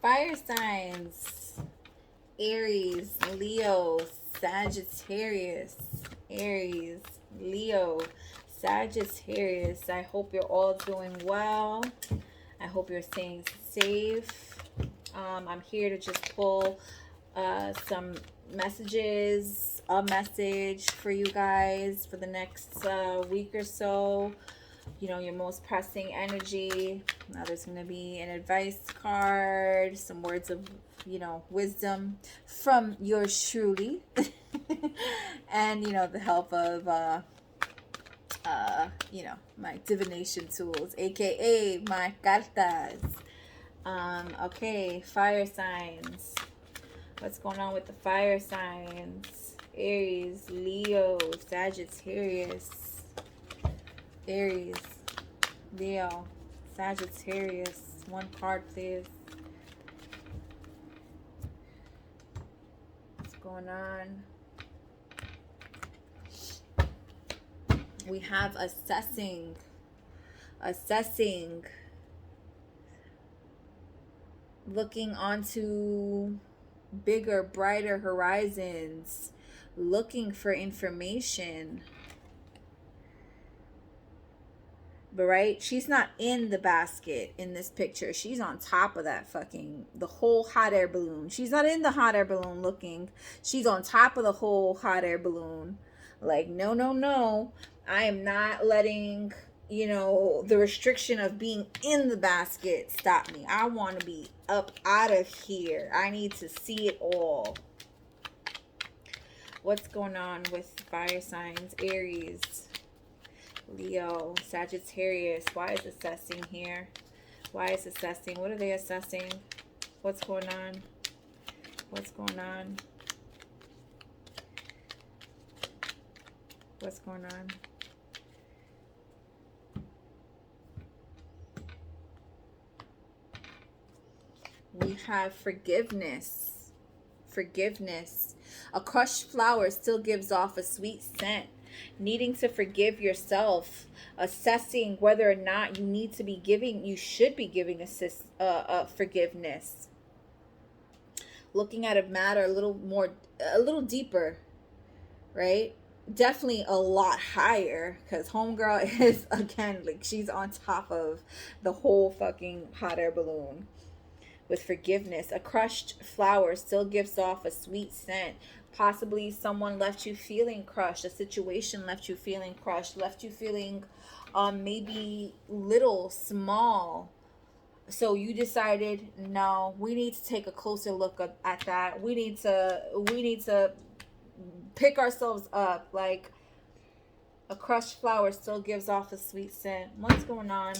Fire signs. Aries, Leo, Sagittarius. Aries, Leo, Sagittarius. I hope you're all doing well. I hope you're staying safe. I'm here to just pull some messages, a message for you guys for the next week or so. You know, your most pressing energy. Now there's going to be an advice card, some words of, wisdom from yours truly. And, the help of, my divination tools, aka my cartas. Okay, fire signs. What's going on with the fire signs? Aries, Leo, Sagittarius. Aries, Leo, Sagittarius. One card, please. What's going on? We have assessing, looking onto bigger, brighter horizons, looking for information. But right, she's not in the basket in this picture. She's on top of that the whole hot air balloon. She's not in the hot air balloon looking. She's on top of the whole hot air balloon. Like, no, no, no. I am not letting, the restriction of being in the basket stop me. I want to be up out of here. I need to see it all. What's going on with fire signs? Aries, Leo, Sagittarius. Why is assessing here? Why is assessing? What are they assessing? What's going on? What's going on? What's going on? We have forgiveness. Forgiveness. A crushed flower still gives off a sweet scent. Needing to forgive yourself. Assessing whether or not you should be giving forgiveness. Looking at a matter a little deeper, right? Definitely a lot higher, because homegirl is, again, like, she's on top of the whole fucking hot air balloon. With forgiveness, a crushed flower still gives off a sweet scent. Possibly someone left you feeling crushed. A situation left you feeling crushed. Left you feeling maybe little, small. So you decided, no, we need to take a closer look at that. We need to pick ourselves up. Like, a crushed flower still gives off a sweet scent. What's going on,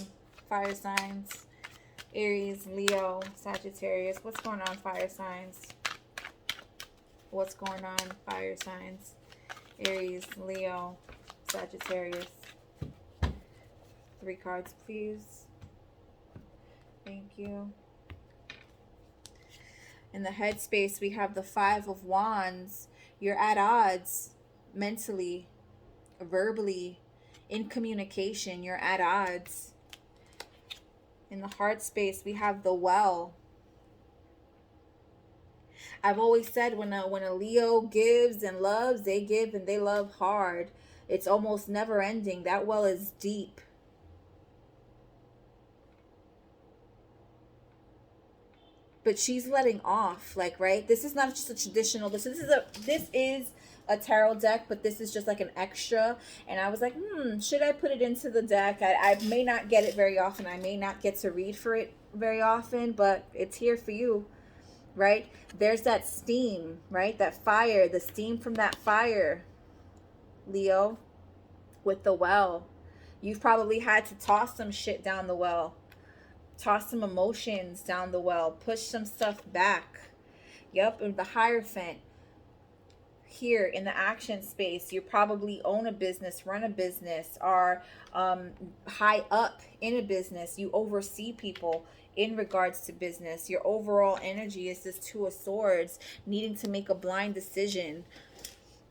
fire signs? Aries, Leo, Sagittarius. What's going on, fire signs? What's going on, fire signs? Aries, Leo, Sagittarius. 3 cards, please. Thank you. In the headspace, we have the 5 of Wands. You're at odds mentally, verbally, in communication. You're at odds. In the heart space, we have the well. I've always said, when a Leo gives and loves, they give and they love hard. It's almost never ending. That well is deep. But she's letting off, like, right? This is not just a traditional. This is a tarot deck, but this is just like an extra. And I was like, should I put it into the deck? I may not get it very often. I may not get to read for it very often, but it's here for you, right? There's that steam, right? That fire, the steam from that fire, Leo, with the well. You've probably had to toss some shit down the well. Toss some emotions down the well. Push some stuff back. Yep, and the Hierophant. Here in the action space, you probably own a business, run a business, are high up in a business. You oversee people in regards to business. Your overall energy is this 2 of Swords, needing to make a blind decision,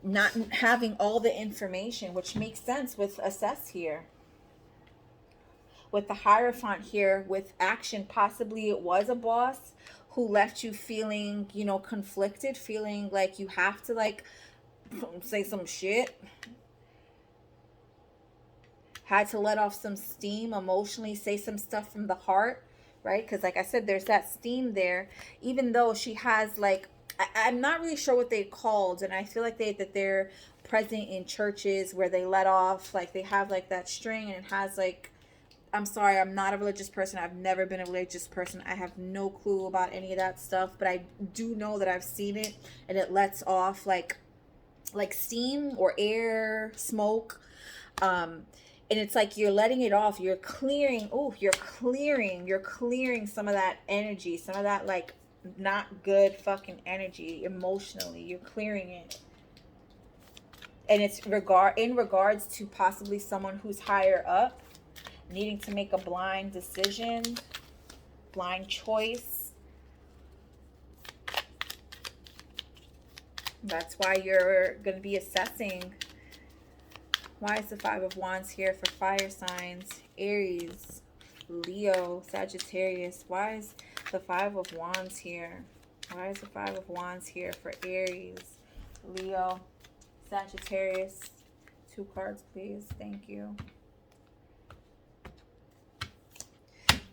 not having all the information, which makes sense with assess here. With the Hierophant here, with action, possibly it was a boss who left you feeling, you know, conflicted, feeling like you have to like say some shit, had to let off some steam emotionally, say some stuff from the heart, right? Because like I said, there's that steam there, even though she has like, I'm not really sure what they called, and I feel like they're present in churches where they let off, like they have like that string and it has like, I'm sorry, I'm not a religious person. I've never been a religious person. I have no clue about any of that stuff, but I do know that I've seen it, and it lets off like steam or air, smoke. And it's like you're letting it off. You're clearing. Oh, you're clearing some of that energy, some of that like not good fucking energy emotionally. You're clearing it. And it's in regards to possibly someone who's higher up needing to make a blind decision, blind choice. That's why you're going to be assessing. Why is the Five of Wands here for fire signs? Aries, Leo, Sagittarius. Why is the Five of Wands here? Why is the Five of Wands here for Aries, Leo, Sagittarius? 2 cards, please. Thank you.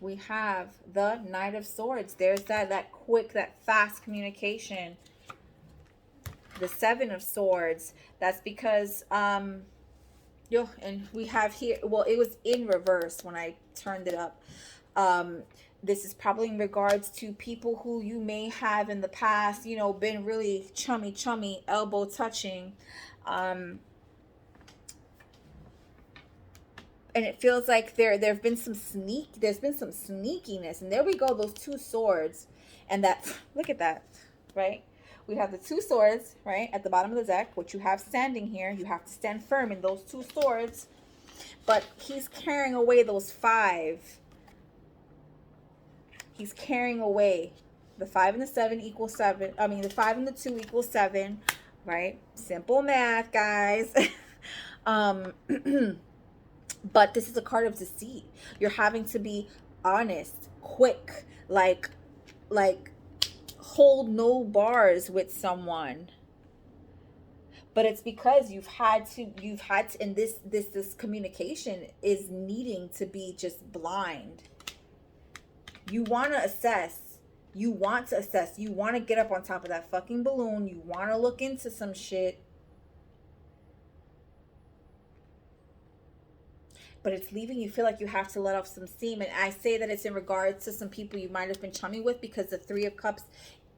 We have the Knight of Swords. There's that quick, that fast communication. The Seven of Swords. That's because and we have here, well, it was in reverse when I turned it up. This is probably in regards to people who you may have in the past, you know, been really chummy, elbow touching. And it feels like there've been some there's been some sneakiness. And there we go, those 2 swords. And that, look at that, right? We have the 2 swords, right, at the bottom of the deck, which you have standing here. You have to stand firm in those 2 swords. But he's carrying away those 5. He's carrying away. The 5 and the 7 equals 7. I mean, the 5 and the 2 equals 7, right? Simple math, guys. But this is a card of deceit. You're having to be honest, quick, like hold no bars with someone. But it's because you've had to, and this communication is needing to be just blind. You want to assess. You want to get up on top of that fucking balloon. You want to look into some shit. But it's leaving you feel like you have to let off some steam. And I say that it's in regards to some people you might have been chummy with, because the 3 of Cups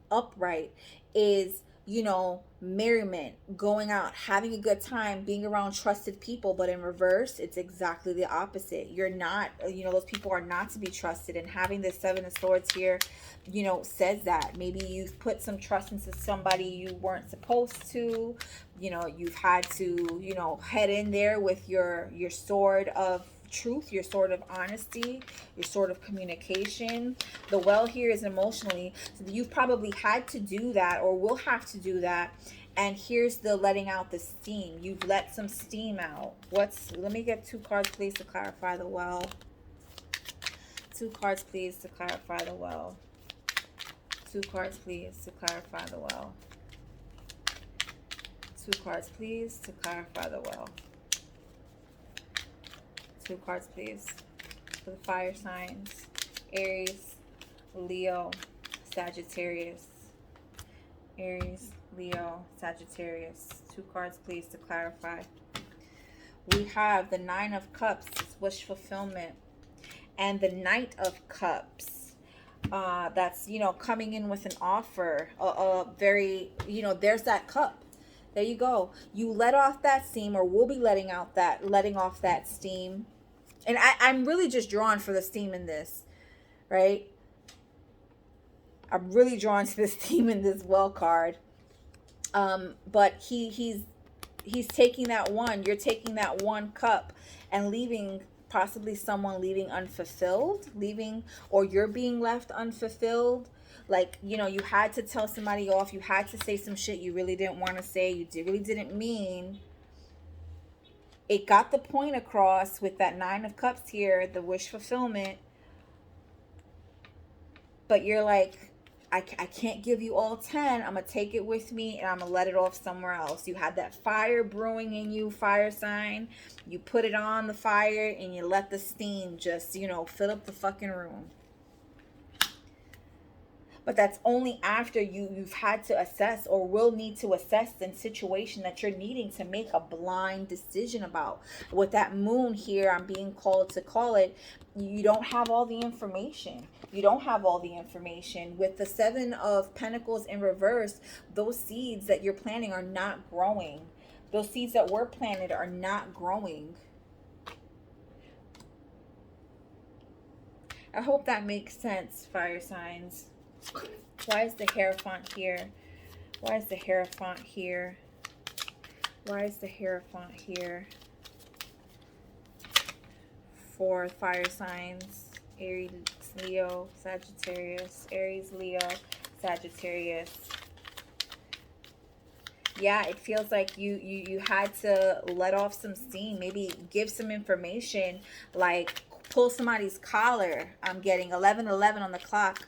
upright is, you know, merriment, going out, having a good time, being around trusted people. But in reverse, it's exactly the opposite. You're not, you know, those people are not to be trusted. And having this 7 of Swords here, you know, says that maybe you've put some trust into somebody you weren't supposed to. You know, you've had to, you know, head in there with your sword of truth, your sword of honesty, your sword of communication. The well here is emotionally, so you've probably had to do that or will have to do that. And here's the letting out the steam. You've let some steam out. Let me get 2 cards please to clarify the well. 2 cards please to clarify the well. 2 cards please to clarify the well. 2 cards please to clarify the well. 2 cards please for the fire signs. Aries, Leo, Sagittarius. Aries, Leo, Sagittarius. 2 cards please to clarify. We have the 9 of Cups, wish fulfillment, and the Knight of Cups. That's, you know, coming in with an offer, very, you know, there's that cup. There you go. You let off that steam, or will be letting off that steam. And I'm really just drawn for the steam in this, right? I'm really drawn to the steam in this well card. But he's taking that one. You're taking that 1 cup and leaving, possibly someone leaving unfulfilled, or you're being left unfulfilled. Like, you know, you had to tell somebody off. You had to say some shit you really didn't want to say. You really didn't mean. It got the point across with that 9 of Cups here, the wish fulfillment. But you're like, I can't give you all 10. I'm going to take it with me and I'm going to let it off somewhere else. You had that fire brewing in you, fire sign. You put it on the fire and you let the steam just, you know, fill up the fucking room. But that's only after you've had to assess or will need to assess the situation that you're needing to make a blind decision about. With that moon here, I'm being called to call it, you don't have all the information. You don't have all the information. With the 7 of Pentacles in reverse, those seeds that you're planting are not growing. Those seeds that were planted are not growing. I hope that makes sense, fire signs. Why is the Hierophant here? Why is the Hierophant here? Why is the Hierophant here? For fire signs, Aries, Leo, Sagittarius, Aries, Leo, Sagittarius. Yeah, it feels like you had to let off some steam, maybe give some information, like pull somebody's collar. I'm getting 11:11 on the clock.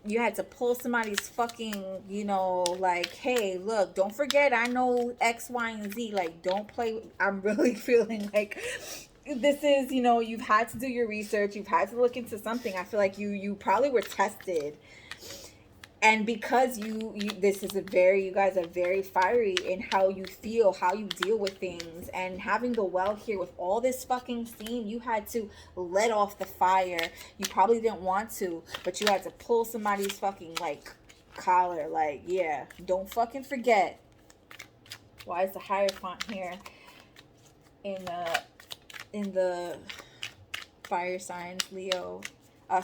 You had to pull somebody's fucking, you know, like, hey, look, don't forget, I know X, Y, and Z. Like, don't play. I'm really feeling like this is, you know, you've had to do your research. You've had to look into something. I feel like you probably were tested. And because you guys are very fiery in how you feel, how you deal with things, and having the well here with all this fucking steam, you had to let off the fire. You probably didn't want to, but you had to pull somebody's fucking, like, collar. Like, yeah, don't fucking forget. Why is the Hierophant here in the fire signs, Leo?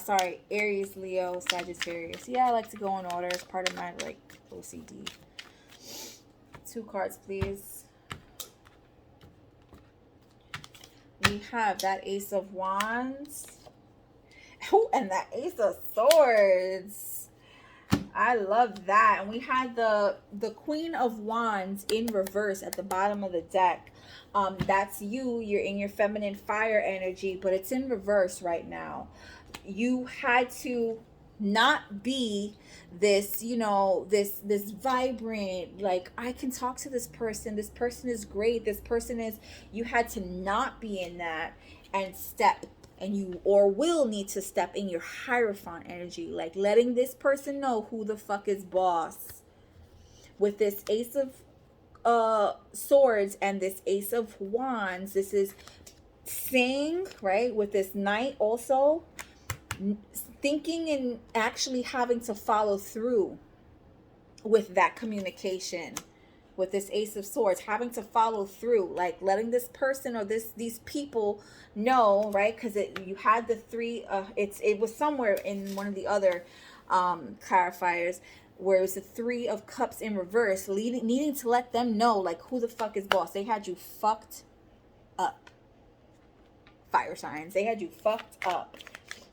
Sorry, Aries, Leo, Sagittarius. Yeah, I like to go in order. It's part of my, like, OCD. 2 cards, please. We have that Ace of Wands. Oh, and that Ace of Swords. I love that. And we had the Queen of Wands in reverse at the bottom of the deck. That's you. You're in your feminine fire energy, but it's in reverse right now. You had to not be this, you know, this vibrant, like, I can talk to this person is great, this person is, you had to not be in that and step, and you or will need to step in your Hierophant energy, like letting this person know who the fuck is boss. With this Ace of Swords and this Ace of Wands, this is saying, right, with this Knight also, thinking and actually having to follow through with that communication. With this Ace of Swords, having to follow through, like letting this person or these people know, right? Because you had the 3, it was somewhere in one of the other clarifiers where it was the 3 of Cups in reverse, needing to let them know, like, who the fuck is boss. They had you fucked up, fire signs. They had you fucked up.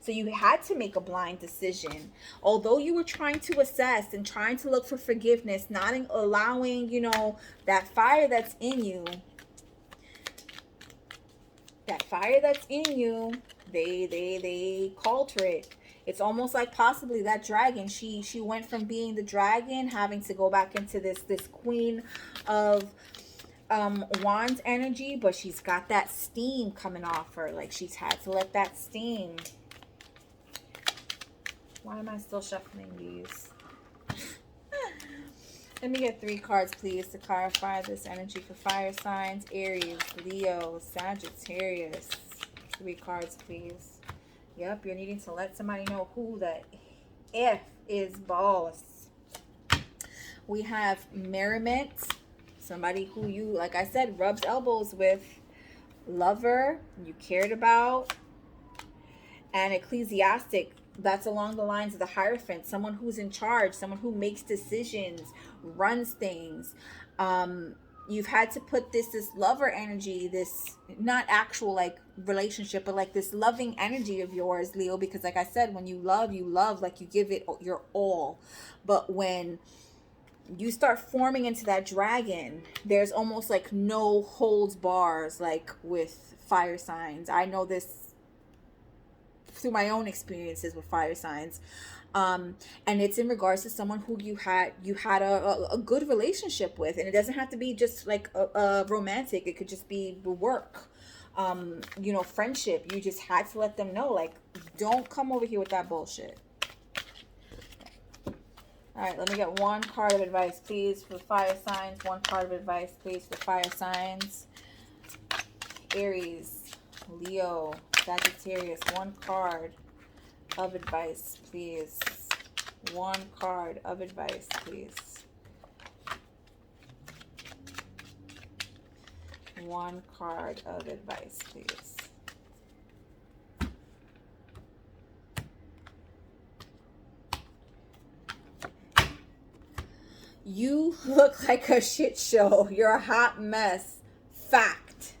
So you had to make a blind decision. Although you were trying to assess and trying to look for forgiveness, not allowing, you know, that fire that's in you. That fire that's in you, they called for it. It's almost like possibly that dragon, she went from being the dragon, having to go back into this Queen of Wands energy, but she's got that steam coming off her. Like, she's had to let that steam. Why am I still shuffling these? Let me get 3 cards, please, to clarify this energy for fire signs. Aries, Leo, Sagittarius. 3 cards, please. Yep, you're needing to let somebody know who the F is boss. We have Merriment. Somebody who you, like I said, rubs elbows with. Lover, you cared about. And Ecclesiastic. That's along the lines of the Hierophant, someone who's in charge, someone who makes decisions, runs things. You've had to put this lover energy, this not actual like relationship, but like this loving energy of yours, Leo, because like I said, when you love, like you give it your all. But when you start forming into that dragon, there's almost like no holds bars, like with fire signs. I know this through my own experiences with fire signs. And it's in regards to someone who you had a good relationship with, and it doesn't have to be just like a romantic. It could just be work, friendship. You just had to let them know, like, don't come over here with that bullshit. All right, let me get one card of advice, please, for fire signs. One card of advice, please, for fire signs. Aries, Leo, Sagittarius. One card of advice, please. One card of advice, please. One card of advice, please. You look like a shit show. You're a hot mess. Fact.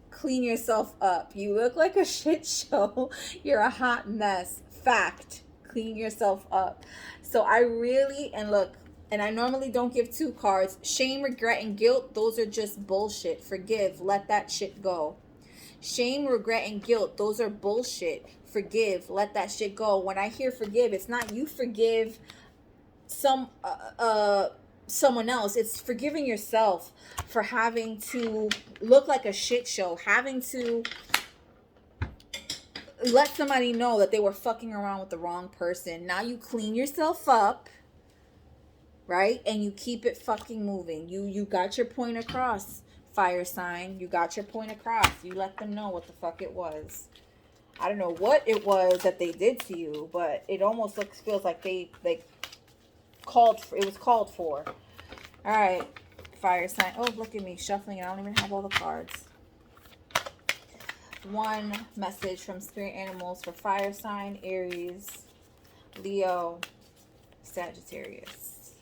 Clean yourself up. You look like a shit show. You're a hot mess. Fact. Clean yourself up. So I really, and look, and I normally don't give two cards. Shame, regret, and guilt, those are just bullshit. Forgive. Let that shit go. Shame, regret, and guilt, those are bullshit. Forgive. Let that shit go. When I hear forgive, it's not you forgive someone else. It's forgiving yourself for having to look like a shit show, having to let somebody know that they were fucking around with the wrong person. Now you clean yourself up, right? And you keep it fucking moving. You got your point across, fire sign. You got your point across. You let them know what the fuck it was. I don't know what it was that they did to you, but it almost feels like they was called for. All right, fire sign. Oh, look at me shuffling, and I don't even have all the cards. One message from spirit animals for fire sign, Aries, Leo, Sagittarius.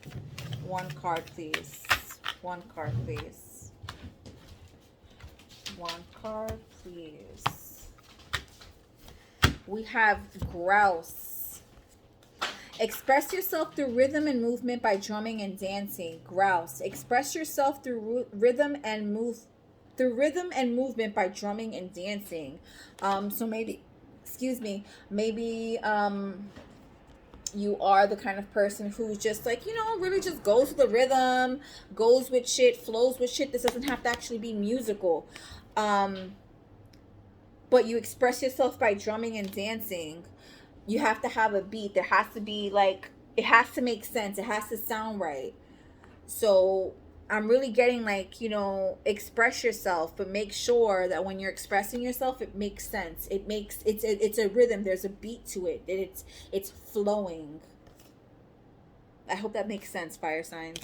One card, please. One card, please. One card, please. We have grouse. Express yourself through rhythm and movement by drumming and dancing. Grouse. Express yourself through rhythm and movement by drumming and dancing. So maybe, you are the kind of person who's just like, really just goes with the rhythm, goes with shit, flows with shit. This doesn't have to actually be musical. But you express yourself by drumming and dancing. You have to have a beat. There has to be, like, it has to make sense. It has to sound right. So I'm really getting, like, express yourself, but make sure that when you're expressing yourself, it makes sense. It's a rhythm. There's a beat to it. It's flowing. I hope that makes sense, fire signs.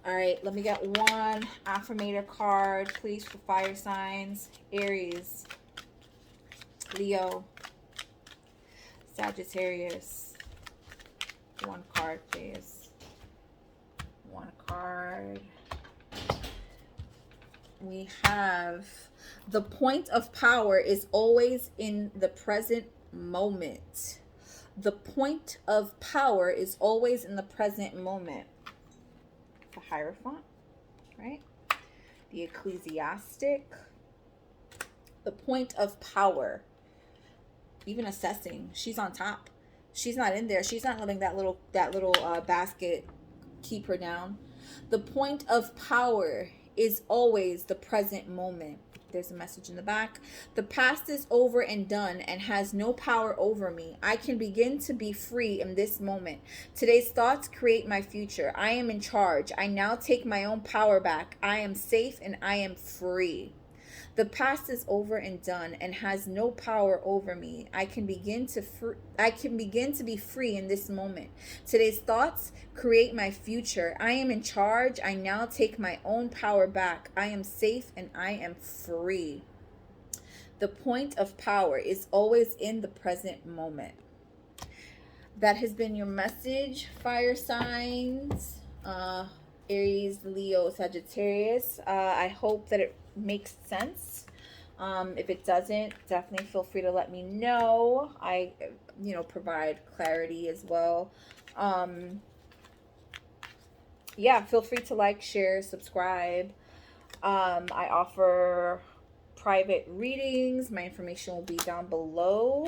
All right, let me get one affirmator card, please, for fire signs. Aries, Leo, Sagittarius. One card, please. One card. We have the point of power is always in the present moment. The point of power is always in the present moment. The Hierophant, right? The Ecclesiastic. The point of power. Even assessing, she's on top. She's not in there. She's not letting that little basket keep her down. The point of power is always the present moment. There's a message in the back. The past is over and done and has no power over me. I can begin to be free in this moment. Today's thoughts create my future. I am in charge. I now take my own power back. I am safe and I am free. The past is over and done and has no power over me. I can begin to be free in this moment. Today's thoughts create my future. I am in charge. I now take my own power back. I am safe and I am free. The point of power is always in the present moment. That has been your message, fire signs. Aries, Leo, Sagittarius. I hope that it makes sense. If it doesn't, definitely feel free to let me know. I provide clarity as well. Feel free to like, share, subscribe. I offer private readings. My information will be down below.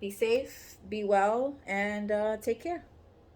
Be safe, be well, and take care.